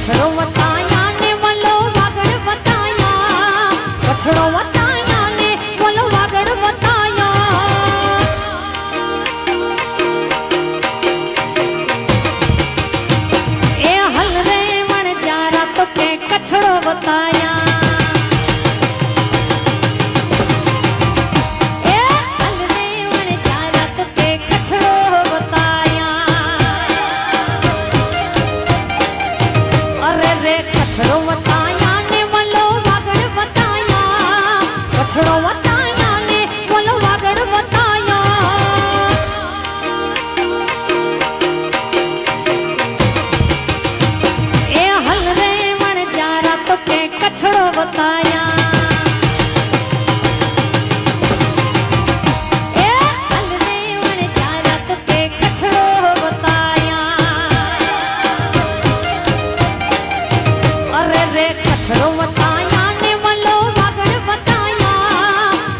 कछड़ो बताया ने वलो वागड़ बताया, कछड़ो बताया ने वलो वागड़ बताया। ए हल रे मन जारा तो के कछड़ो बताया। कछड़ो बताया ने वलो वागड़ बताया, कछड़ो बताया ने वलो वागड़ बताया। ए हल रे मन जारा तो के कछड़ो बताया। ए हल रे मन जारा तो के कछड़ो बताया। रे कछड़ो बताया ने वलो वागड़ बताया,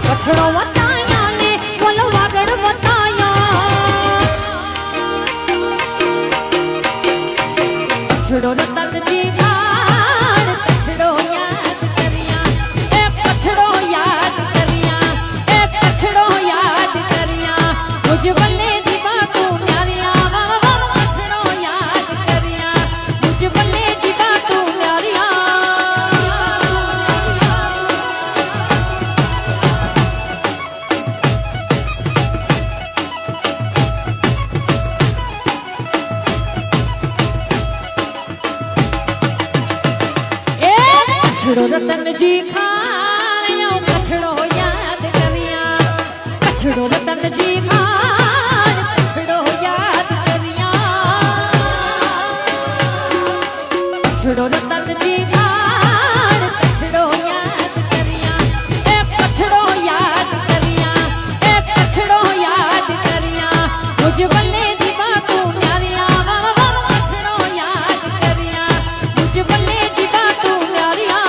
कछड़ो बताया ने वलो वागड़ बताया। कछड़ो रतन जी गान कछड़ो याद करिया, ए कछड़ो याद करिया, ए कछड़ो याद करिया। मुझ बल्ले दी बातों न्यारिया, कछड़ो याद करिया, मुझ बल्ले दी बातों न्यारिया। कछड़ो रतन जी खाया, कछड़ो याद करिया, कछड़ो रतन जी खान कछड़ो याद करिया। कछड़ो रतन जी खान कछड़ो याद करिया, ए कछड़ो याद करिया, ए कछड़ो याद करिया। मुझ बल्ले दी बातों न्यारिया, कछड़ो याद करिया, मुझ बल्ले दी बातों न्यारिया।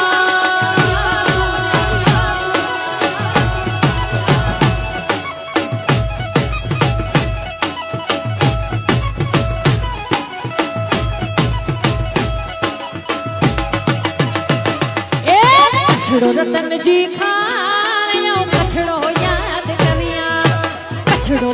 कछड़ो रतन जी खाया, कछड़ो याद करिया, कछड़ो